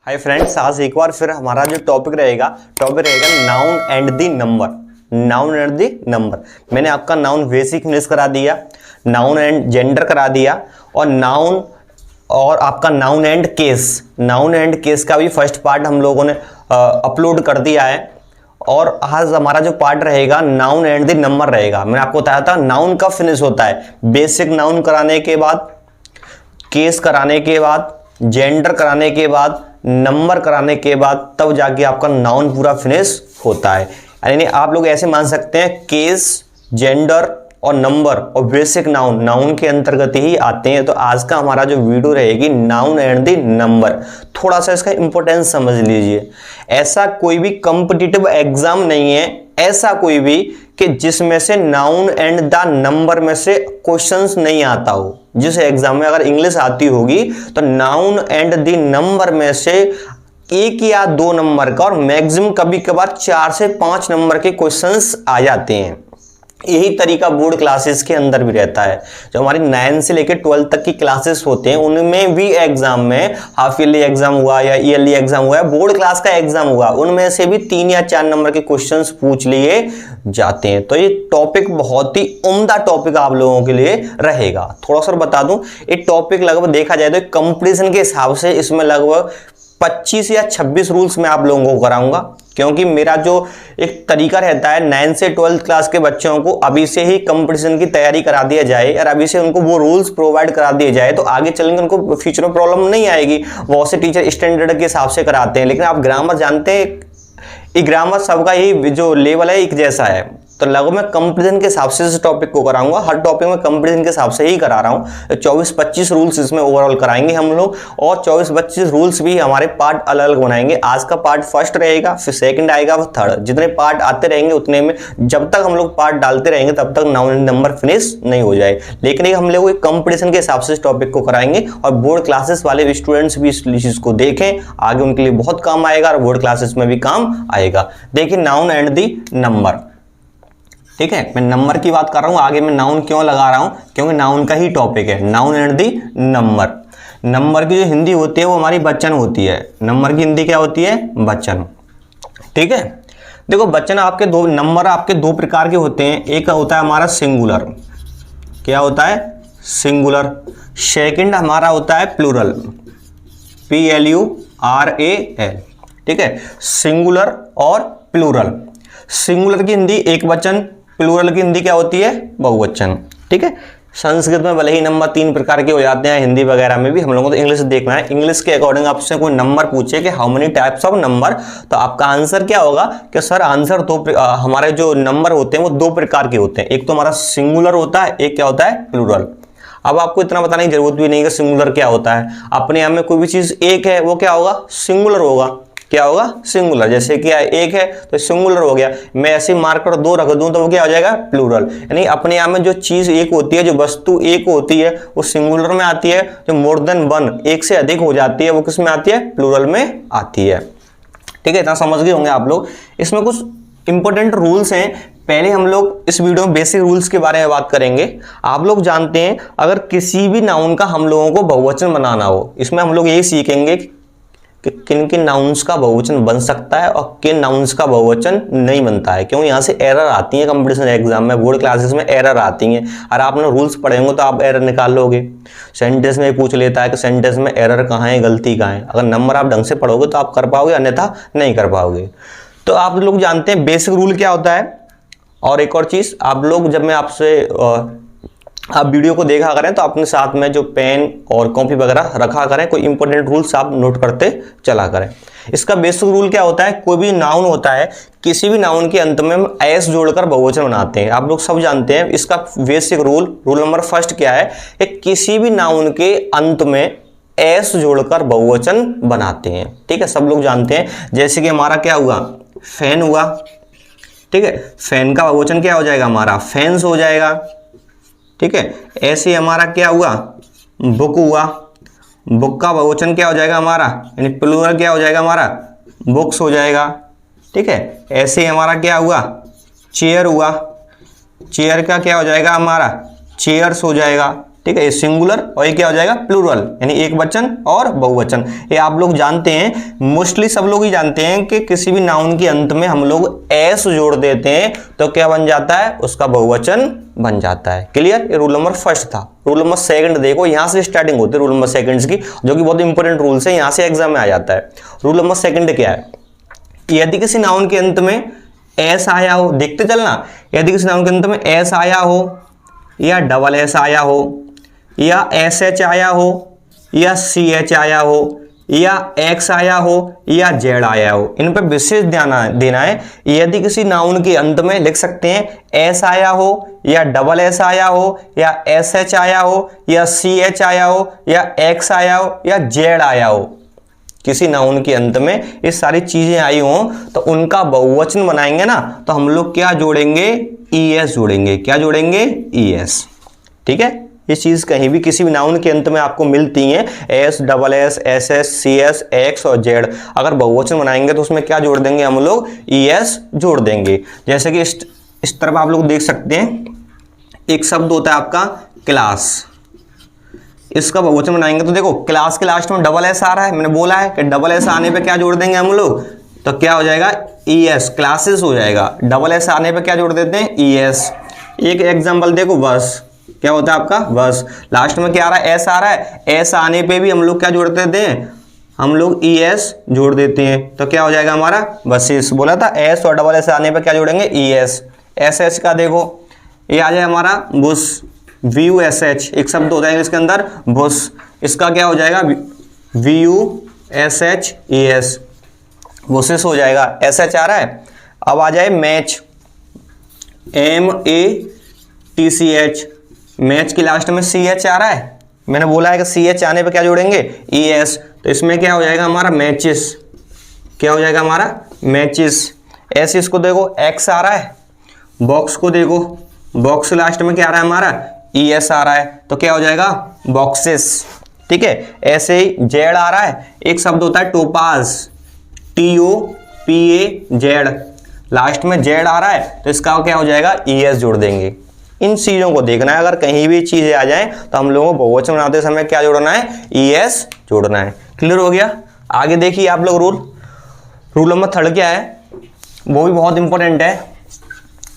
Hi friends, आज एक बार फिर हमारा जो टॉपिक रहेगा noun and the number. Noun and the number मैंने आपका नाउन बेसिक इंग्लिश करा दिया, नाउन एंड जेंडर करा दिया और नाउन और आपका noun and case. Noun and case का भी फर्स्ट पार्ट हम लोगों ने अपलोड कर दिया है। और आज हमारा जो पार्ट रहेगा नाउन एंड दी नंबर रहेगा। मैंने आपको बताया था नाउन कब फिनिश होता है, बेसिक नाउन कराने के बाद, केस कराने के बाद, जेंडर कराने के बाद, नंबर कराने के बाद, तब जाके आपका नाउन पूरा फिनिश होता है। यानी आप लोग ऐसे मान सकते हैं केस, जेंडर और नंबर और बेसिक नाउन नाउन के अंतर्गत ही आते हैं। तो आज का हमारा जो वीडियो रहेगी नाउन एंड द नंबर, थोड़ा सा इसका इंपॉर्टेंस समझ लीजिए। ऐसा कोई भी कॉम्पिटिटिव एग्जाम नहीं है, ऐसा कोई भी कि जिसमें से नाउन एंड द नंबर में से क्वेश्चंस नहीं आता हो। जिस एग्जाम में अगर इंग्लिश आती होगी तो नाउन एंड द नंबर में से एक या दो नंबर का और मैक्सिमम कभी कभार 4 से 5 नंबर के क्वेश्चंस आ जाते हैं। यही तरीका बोर्ड क्लासेस के अंदर भी रहता है। जो हमारी 9 से लेकर 12 तक की क्लासेस होते हैं उनमें भी एग्जाम में हाफ ईयरली एग्जाम हुआ या ईयरली एग्जाम हुआ या बोर्ड क्लास का एग्जाम हुआ, उनमें से भी 3 या 4 नंबर के क्वेश्चंस पूछ लिए जाते हैं। तो ये टॉपिक बहुत ही उम्दा टॉपिक आप लोगों के लिए रहेगा। थोड़ा सा बता दूं, ये टॉपिक लगभग देखा जाए तो कंपटीशन के हिसाब से इसमें लगभग 25 या 26 रूल्स मैं आप लोगों को कराऊंगा, क्योंकि मेरा जो एक तरीका रहता है 9 से 12 क्लास के बच्चों को अभी से ही कंपटीशन की तैयारी करा दिया जाए और अभी से उनको वो रूल्स प्रोवाइड करा दिए जाए तो आगे चलेंगे उनको फ्यूचर में प्रॉब्लम नहीं आएगी। बहुत से टीचर स्टैंडर्ड के हिसाब से कराते हैं, लेकिन आप ग्रामर जानते हैं, ये ग्रामर सबका ही जो लेवल है एक जैसा है। तो लगभग मैं कंपटीशन के हिसाब से इस टॉपिक को कराऊंगा। हर टॉपिक में कंपटीशन के हिसाब से ही करा रहा हूँ। 24-25 रूल्स इसमें ओवरऑल कराएंगे हम लोग और 24-25 रूल्स भी हमारे पार्ट अलग अलग बनाएंगे। आज का पार्ट फर्स्ट रहेगा, फिर सेकंड आएगा, फिर थर्ड। जितने पार्ट आते रहेंगे उतने में जब तक हम लोग पार्ट डालते रहेंगे तब तक नाउन नंबर फिनिश नहीं हो जाए। लेकिन हम लोग कंपटीशन के हिसाब से इस टॉपिक को कराएंगे और बोर्ड क्लासेस वाले स्टूडेंट्स भी इस चीज को देखें, आगे उनके लिए बहुत काम आएगा और बोर्ड क्लासेस में भी काम आएगा। देखिए नाउन एंड दी नंबर, ठीक है। मैं नंबर की बात कर रहा हूं, आगे मैं नाउन क्यों लगा रहा हूं, क्योंकि नाउन का ही टॉपिक है noun and the number. Number की जो हिंदी होती है वो हमारी वचन होती है। नंबर की हिंदी क्या होती है? वचन, ठीक है। देखो वचन आपके दो नंबर आपके दो प्रकार के होते हैं। एक होता है हमारा सिंगुलर, क्या होता है? सिंगुलर। सेकंड हमारा होता है प्लूरल, PLURAL, ठीक है। सिंगुलर और प्लूरल। सिंगुलर की हिंदी एक वचन, प्लूरल की हिंदी क्या होती है? बहुवचन, ठीक है। संस्कृत में भले ही नंबर 3 प्रकार के हो जाते हैं, हिंदी वगैरह में भी। हम लोगों को तो इंग्लिश देखना है। इंग्लिश के अकॉर्डिंग आपसे कोई नंबर पूछे कि how many types of number, तो आपका आंसर क्या होगा कि सर आंसर हमारे जो नंबर होते हैं वो 2 प्रकार के होते हैं। एक तो हमारा सिंगुलर होता है, एक क्या होता है? प्लूरल। अब आपको इतना बताने की जरूरत भी नहीं है कि सिंगुलर क्या होता है। अपने आप में कोई भी चीज एक है वो क्या होगा? सिंगुलर होगा। क्या होगा? सिंगुलर। जैसे कि एक है तो सिंगुलर हो गया। मैं ऐसे मार्कर 2 रख दूं तो वो क्या हो जाएगा? प्लूरल। यानी अपने आप में जो चीज एक होती है, जो वस्तु एक होती है, वो सिंगुलर में आती है। जो मोर देन 1, एक से अधिक हो जाती है, वो किस में आती है? प्लूरल में आती है, ठीक है। इतना समझ गए होंगे आप लोग। इसमें कुछ इंपॉर्टेंट रूल्स हैं। पहले हम लोग इस वीडियो में बेसिक रूल्स के बारे में बात करेंगे। आप लोग जानते हैं अगर किसी भी नाउन का हम लोगों को बहुवचन बनाना हो, इसमें हम लोग यही सीखेंगे कि किन किन नाउन्स का बहुवचन बन सकता है और किन नाउन्स का बहुवचन नहीं बनता है। क्यों? यहाँ से एरर आती है कंपटीशन एग्जाम में, बोर्ड क्लासेस में एरर आती हैं। और आपने रूल्स पढ़े होंगे तो आप एरर निकाल लोगे। सेंटेंस में पूछ लेता है कि सेंटेंस में एरर कहाँ है, गलती कहाँ है। अगर नंबर आप ढंग से पढ़ोगे तो आप कर पाओगे, अन्यथा नहीं कर पाओगे। तो आप लोग जानते हैं बेसिक रूल क्या होता है। और एक और चीज, आप लोग जब मैं आपसे आप वीडियो को देखा करें तो अपने साथ में जो पेन और कॉपी वगैरह रखा करें, कोई इंपॉर्टेंट रूल्स आप नोट करते चला करें। इसका बेसिक रूल क्या होता है? कोई भी नाउन होता है, किसी भी नाउन के अंत में हम एस जोड़कर बहुवचन बनाते हैं। आप लोग सब जानते हैं इसका बेसिक रूल नंबर फर्स्ट क्या है कि किसी भी नाउन के अंत में एस जोड़कर बहुवचन बनाते हैं, ठीक है। सब लोग जानते हैं। जैसे कि हमारा क्या हुआ? फैन हुआ, ठीक है। फैन का बहुवचन क्या हो जाएगा? हमारा फैंस हो जाएगा, ठीक है। ऐसे हमारा क्या हुआ? बुक हुआ, बुक का बहुवचन क्या हो जाएगा हमारा? यानी प्लूरल क्या हो जाएगा हमारा? बुक्स हो जाएगा, ठीक है। ऐसे हमारा क्या हुआ? चेयर हुआ, चेयर का क्या हो जाएगा हमारा? चेयर्स हो जाएगा, ठीक है, ये सिंगुलर और ये क्या हो जाएगा प्लूरल, यानी एक वचन और बहुवचन। ये आप लोग जानते हैं, मोस्टली सब लोग ही जानते हैं कि किसी भी नाउन के अंत में हम लोग एस जोड़ देते हैं तो क्या बन जाता है, उसका बहुवचन बन जाता है। क्लियर, ये रूल नंबर फर्स्ट था। रूल नंबर सेकंड देखो, यहां से स्टार्टिंग होती है रूल नंबर सेकंड की, जो कि बहुत इंपॉर्टेंट रूल्स है, यहां से एग्जाम में आ जाता है। रूल नंबर सेकंड क्या है, यदि किसी नाउन के अंत में एस आया हो, देखते चलना, यदि किसी नाउन के अंत में एस आया हो या डबल एस आया हो या एस एच आया हो या सी एच आया हो या एक्स आया हो या जेड आया हो, इन पर विशेष ध्यान देना है। यदि किसी नाउन के अंत में लिख सकते हैं एस आया हो या डबल एस आया हो या एस एच आया हो या सी एच आया हो या एक्स आया हो या जेड आया हो, किसी नाउन के अंत में ये सारी चीजें आई हो तो उनका बहुवचन बनाएंगे ना, तो हम लोग क्या जोड़ेंगे, ईएस जोड़ेंगे। क्या जोड़ेंगे, ईएस। ठीक है, ये चीज कहीं भी किसी भी नाउन के अंत में आपको मिलती है, S, double S, S S, C S, X और जेड, अगर बहुवचन बनाएंगे तो उसमें क्या जोड़ देंगे हम लोग, ईएस जोड़ देंगे। जैसे कि इस तरफ आप लोग देख सकते हैं, एक शब्द होता है आपका क्लास, इसका बहुवचन बनाएंगे तो देखो क्लास के लास्ट में डबल एस आ रहा है, मैंने बोला है कि डबल एस आने पे क्या जोड़ देंगे हम लोग, तो क्या हो जाएगा, ईएस, क्लासेस हो जाएगा। डबल एस आने पे क्या जोड़ देते हैं, ईएस। एक एग्जांपल देखो, बस, क्या होता है आपका बस, लास्ट में क्या आ रहा है, एस आ रहा है, एस आने पे भी हम लोग क्या जोड़ देते हैं, हम लोग ईएस जोड़ देते हैं, तो क्या हो जाएगा हमारा बसेस। बोला था एस और डबल एस आने पे क्या जोड़ेंगे, ईएस। एस एच का देखो, ये आ जाए हमारा बुश, VU SH, एक शब्द होता है इसके अंदर बुश, इसका क्या हो जाएगा, VU SH ES, बुशेस हो जाएगा। SH आ रहा है। अब आ जाए मैच, MATCH, मैच की लास्ट में CH आ रहा है, मैंने बोला है कि CH आने पे क्या जोड़ेंगे, ES, तो इसमें क्या हो जाएगा हमारा मैचेस। क्या हो जाएगा हमारा मैचेस। ऐसे इसको देखो, X आ रहा है, बॉक्स को देखो, बॉक्स लास्ट में क्या आ रहा है हमारा, ES आ रहा है, तो क्या हो जाएगा बॉक्सेस। ठीक है, ऐसे ही जेड आ रहा है, एक शब्द होता है टोपाज, TOPAZ, लास्ट में जेड आ रहा है तो इसका क्या हो जाएगा, ES जोड़ देंगे। इन चीजों को देखना है, अगर कहीं भी चीजें आ जाएं तो हम लोगों को बहुवचन बनाते समय क्या जोड़ना है, ES जोड़ना है। क्लियर हो गया। आगे देखिए आप लोग रूल नंबर थर्ड क्या है, वो भी बहुत इंपॉर्टेंट है,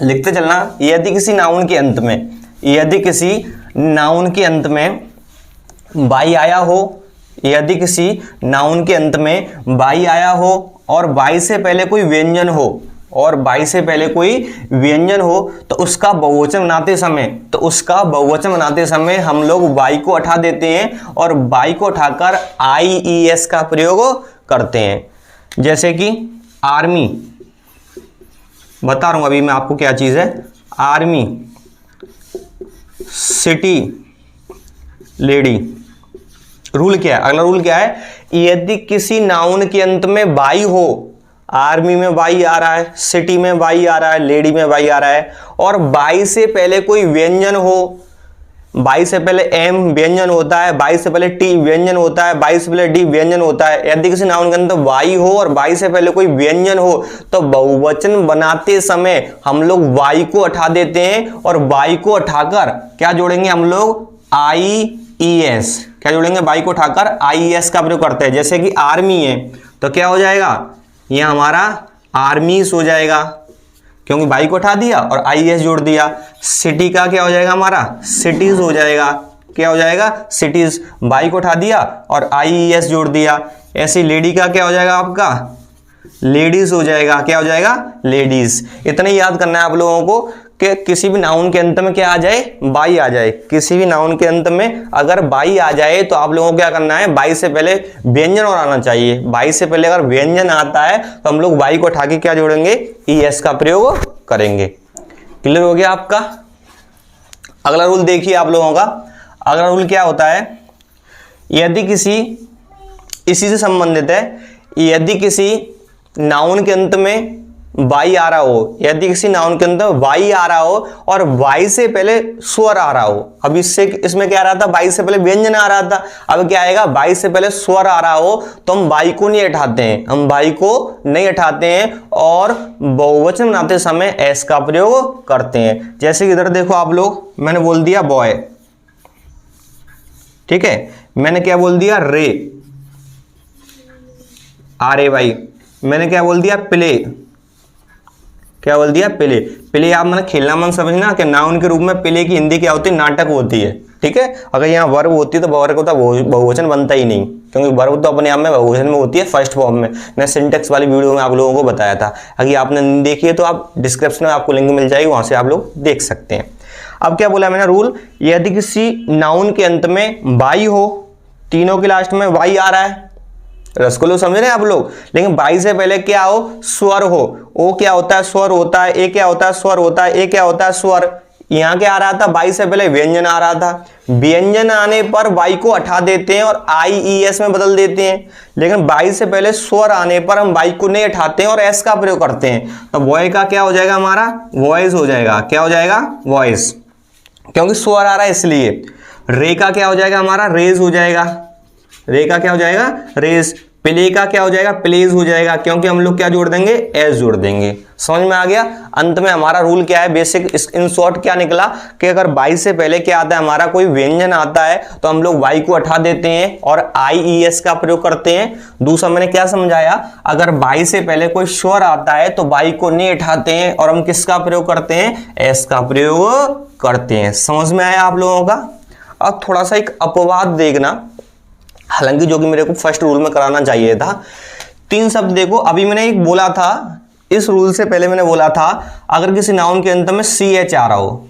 लिखते चलना। यदि किसी नाउन के अंत में, यदि किसी नाउन के अंत में बाई आया हो, यदि किसी नाउन के अंत में बाई आया हो और बाई से पहले कोई व्यंजन हो, और बाई से पहले कोई व्यंजन हो, तो उसका बहुवचन बनाते समय, तो उसका बहुवचन बनाते समय हम लोग बाई को उठा देते हैं और बाई को उठाकर IES का प्रयोग करते हैं। जैसे कि आर्मी, बता रहा हूं अभी मैं आपको क्या चीज है, आर्मी, सिटी, लेडी। रूल क्या है, अगला रूल क्या है, यदि किसी नाउन के अंत में बाई हो, आर्मी में बाई आ रहा है, सिटी में बाई आ रहा है, लेडी में बाई आ रहा है, और बाई से पहले कोई व्यंजन हो, बाई से पहले M व्यंजन होता है, बाई से पहले T व्यंजन होता है, बाई से पहले D व्यंजन होता है, यदि किसी नाउन के अंदर बाई हो और बाई से पहले कोई व्यंजन हो, तो बहुवचन बनाते समय हम लोग बाई को उठा देते हैं और बाई को उठाकर क्या जोड़ेंगे हम लोग, IES। क्या जोड़ेंगे, बाई को उठाकर IES का प्रयोग करते हैं। जैसे कि आर्मी है तो क्या हो जाएगा, यह हमारा आर्मीज हो जाएगा, क्योंकि बाई को उठा दिया और IES जोड़ दिया। सिटी का क्या हो जाएगा हमारा, सिटीज हो जाएगा। क्या हो जाएगा, सिटीज, बाई को उठा दिया और IES जोड़ दिया। ऐसे लेडी का क्या हो जाएगा आपका, लेडीज हो जाएगा। क्या हो जाएगा, लेडीज। इतना ही याद करना है आप लोगों को कि किसी भी नाउन के अंत में क्या आ जाए, बाई आ जाए। किसी भी नाउन के अंत में अगर बाई आ जाए तो आप लोगों को क्या करना है, बाई से पहले व्यंजन और आना चाहिए। बाई से पहले अगर व्यंजन आता है तो हम लोग बाई को उठा के क्या जोड़ेंगे, ES का प्रयोग करेंगे। क्लियर हो गया आपका। अगला रूल देखिए आप लोगों का। अगला रूल क्या होता है, यदि किसी, इसी से संबंधित है, यदि किसी नाउन के अंत में बाई आ रहा हो, यदि किसी नाउन के अंदर वाई आ रहा हो और वाई से पहले स्वर आ रहा हो, अब इसमें क्या आ रहा था, बाई से पहले व्यंजन आ रहा था, अब क्या आएगा, बाई से पहले स्वर आ रहा हो तो हम बाई को नहीं हटाते हैं, हम बाई को नहीं हटाते हैं और बहुवचन बनाते समय एस का प्रयोग करते हैं। जैसे कि इधर देखो आप लोग, मैंने बोल दिया बॉय, ठीक है। मैंने क्या बोल दिया, रे, RAY। मैंने क्या बोल दिया, प्ले, क्या बोल दिया, प्ले। प्ले आप मैंने खेलना मन समझना कि नाउन के रूप में प्ले की हिंदी क्या होती है, नाटक होती है, ठीक है। अगर यहाँ वर्ब होती है तो वर्ब होता बहुवचन बनता ही नहीं, क्योंकि वर्ब तो अपने आप में बहुवचन में होती है फर्स्ट फॉर्म में। मैं सिंटेक्स वाली वीडियो में आप लोगों को बताया था, अगर आपने नहीं देखी है तो आप डिस्क्रिप्शन में आपको लिंक मिल जाएगी, वहां से आप लोग देख सकते हैं। अब क्या बोला मैंने रूल, यदि किसी नाउन के अंत में बाई हो, तीनों के लास्ट में वाई आ रहा है, रसगुल्लो समझ रहे हैं आप लोग, लेकिन बाई से पहले क्या हो, स्वर हो। ओ क्या होता है, स्वर होता है। ए क्या होता है, स्वर होता है। ए क्या होता है, स्वर। यहां क्या आ रहा था, बाई से पहले व्यंजन आ रहा था। व्यंजन आने पर बाई को हटा देते हैं और IES में बदल देते हैं, लेकिन बाई से पहले स्वर आने पर हम बाई को नहीं हटाते हैं और एस का प्रयोग करते हैं। तो वॉय का क्या हो जाएगा, हमारा वॉइस हो जाएगा। क्या हो जाएगा, वॉइस, क्योंकि स्वर आ रहा है इसलिए। रे का क्या हो जाएगा, हमारा रेज हो जाएगा। रे का क्या हो जाएगा, रेज। प्ले का क्या हो जाएगा, प्लेज हो जाएगा, क्योंकि हम लोग क्या जोड़ देंगे, एस जोड़ देंगे। समझ में आ गया। अंत में हमारा रूल क्या है, बेसिक इन शॉर्ट क्या निकला कि अगर बाई से पहले क्या आता है, हमारा कोई व्यंजन आता है तो हम लोग वाई को हटा देते हैं और IES का प्रयोग करते हैं। दूसरा मैंने क्या समझाया, अगर बाई से पहले कोई स्वर आता है तो बाई को नहीं हटाते हैं और हम किसका प्रयोग करते हैं, एस का प्रयोग करते हैं। समझ में आया आप लोगों का। अब थोड़ा सा एक अपवाद देखना, हालांकि जो कि मेरे को फर्स्ट रूल में कराना चाहिए था। 3 शब्द देखो, अभी मैंने एक बोला था, इस रूल से पहले मैंने बोला था अगर किसी नाउन के अंत में CH आ रहा हो,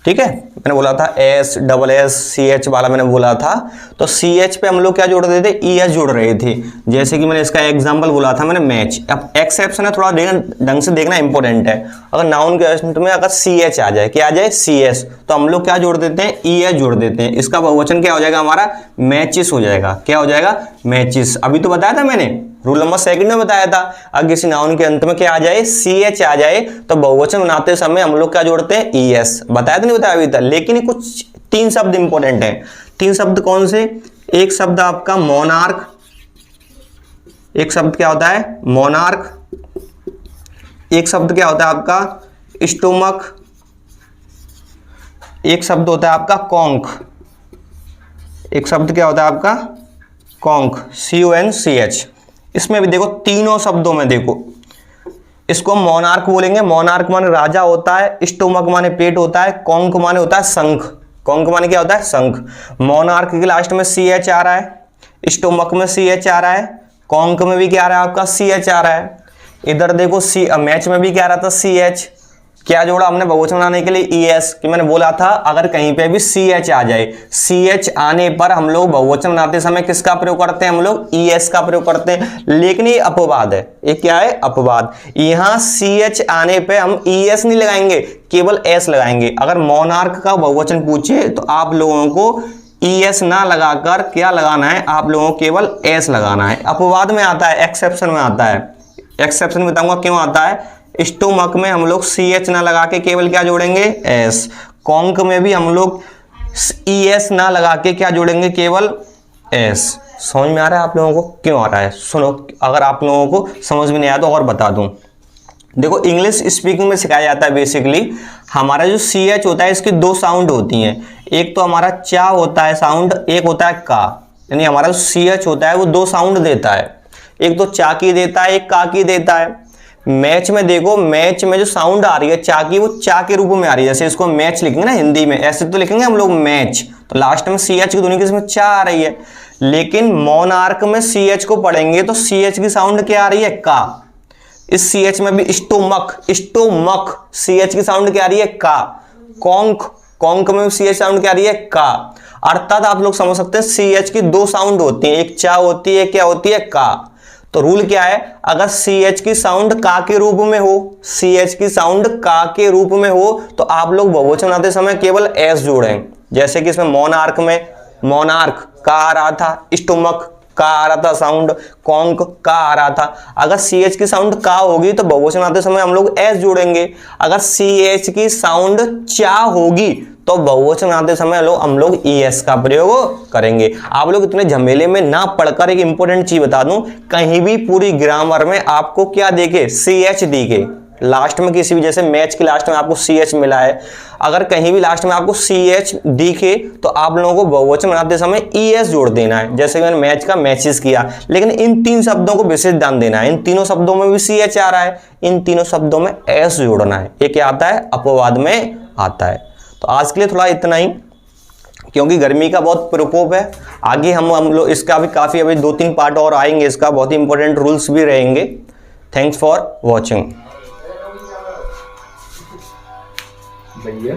ठीक है, मैंने बोला था SSS वाला मैंने बोला था, तो CH पे हम लोग क्या जोड़ रहे थे, ES जोड़ रहे थे। जैसे कि मैंने इसका एग्जांपल बोला था मैंने, मैच। अब एक्सेप्शन है, थोड़ा ढंग से देखना इंपॉर्टेंट है। अगर नाउन के अंत में अगर CH आ जाए, क्या आ जाए, CS, तो हम लोग क्या जोड़ देते हैं, ES जोड़ देते हैं। इसका बहुवचन क्या हो जाएगा, हमारा मैचिस हो जाएगा। क्या हो जाएगा, मैचिस। अभी तो बताया था मैंने, रूल नंबर 2 में बताया था, अगर किसी नाउन के अंत में क्या आ जाए, CH आ जाए, तो बहुवचन बनाते समय हम लोग क्या जोड़ते हैं, ES। बताया तो नहीं बताया अभी तक, लेकिन कुछ 3 शब्द इंपॉर्टेंट हैं। 3 शब्द कौन से, एक शब्द आपका मोनार्क, एक शब्द क्या होता है, मोनार्क, एक शब्द क्या होता है आपका स्टोमक, एक शब्द होता है आपका कॉन्क, एक शब्द क्या होता है आपका कॉन्क, CONCH। इसमें भी देखो, तीनों शब्दों में देखो, इसको मोनार्क बोलेंगे। मोनार्क माने राजा होता है, स्टोमक माने पेट होता है, कॉन्क माने होता है शंख। कॉन्क माने क्या होता है, शंख। मोनार्क के लास्ट में CH आ रहा है, स्टोमक में CH आ रहा है, कॉन्क में भी क्या आ रहा है आपका, CH आ रहा है। इधर देखो मैच में भी क्या आ रहा था, CH। क्या जोड़ा हमने बहुवचन बनाने के लिए, ES, कि मैंने बोला था अगर कहीं पे भी CH आ जाए, CH आने पर हम लोग बहुवचन बनाते समय किसका प्रयोग करते हैं, हम लोग ES का प्रयोग करते हैं। लेकिन ये अपवाद है, ये क्या है, अपवाद। यहाँ CH आने पे हम ES नहीं लगाएंगे, केवल S लगाएंगे। अगर मोनार्क का बहुवचन पूछे तो आप लोगों को ES ना लगाकर क्या लगाना है, आप लोगों को केवल S लगाना है। अपवाद में आता है, एक्सेप्शन में आता है। एक्सेप्शन बताऊंगा क्यों आता है। स्टोमक में हम लोग CH ना लगा के केवल क्या जोड़ेंगे, S। कॉन्क में भी हम लोग ES ना लगा के क्या जोड़ेंगे, केवल S। समझ में आ रहा है आप लोगों को, क्यों आ रहा है, सुनो। अगर आप लोगों को समझ में नहीं आया तो और बता दूं। देखो, इंग्लिश स्पीकिंग में सिखाया जाता है बेसिकली, हमारा जो CH होता है इसकी 2 साउंड होती हैं। एक तो हमारा चा होता है साउंड, एक होता है का। यानी हमारा जो CH होता है वो 2 साउंड देता है, एक तो चा की देता है, एक का की देता है। मैच में देखो, मैच में जो साउंड आ रही है चा की, वो चा के रूप में आ रही है। जैसे इसको मैच लिखेंगे ना हिंदी में, ऐसे तो लिखेंगे हम लोग मैच, तो लास्ट में CH की ध्वनि किसमें, चा आ रही है। लेकिन मोनार्क में CH को पढ़ेंगे तो CH की साउंड क्या आ रही है, का। इस CH में भी स्टोमक, स्टोमक, CH की साउंड क्या आ रही है, का। कॉन्क, कॉन्क में CH साउंड क्या आ रही है, का। अर्थात आप लोग समझ सकते हैं CH की 2 साउंड होती हैं, एक चा होती है, क्या होती है, का। तो रूल क्या है, अगर CH की साउंड का के रूप में हो, CH की साउंड का के रूप में हो, तो आप लोग बहुवचन बनाते समय केवल S जोड़ें। जैसे कि इसमें मोनार्क में मोनार्क का आ रहा था, स्टोमक का आ रहा था साउंड, कॉन्क का आ रहा था। अगर CH की साउंड का होगी तो बहुवचन बनाते समय हम लोग S जोड़ेंगे। अगर CH की साउंड चा होगी तो बहुवचन बनाते समय हम लोग ES का प्रयोग करेंगे। आप लोग इतने झमेले में ना पढ़कर एक इंपॉर्टेंट चीज बता दूं, कहीं भी पूरी ग्रामर में आपको क्या देखे, CH दिखे, लास्ट में किसी भी, जैसे मैच के लास्ट में आपको CH मिला है, अगर कहीं भी लास्ट में आपको CH दिखे तो आप लोगों को बहुवचन बनाते समय ES जोड़ देना है। जैसे मैंने मैच का मैचेस किया, लेकिन इन 3 शब्दों को विशेष ध्यान देना है। इन तीनों शब्दों में भी CH आ रहा है, इन तीनों शब्दों में S जोड़ना है। ये क्या आता है? अपवाद में आता है। तो आज के लिए थोड़ा इतना ही, क्योंकि गर्मी का बहुत प्रकोप है। आगे हम लोग इसका भी काफ़ी अभी 2-3 पार्ट और आएंगे, इसका बहुत ही इंपॉर्टेंट रूल्स भी रहेंगे। Thanks for watching. भैया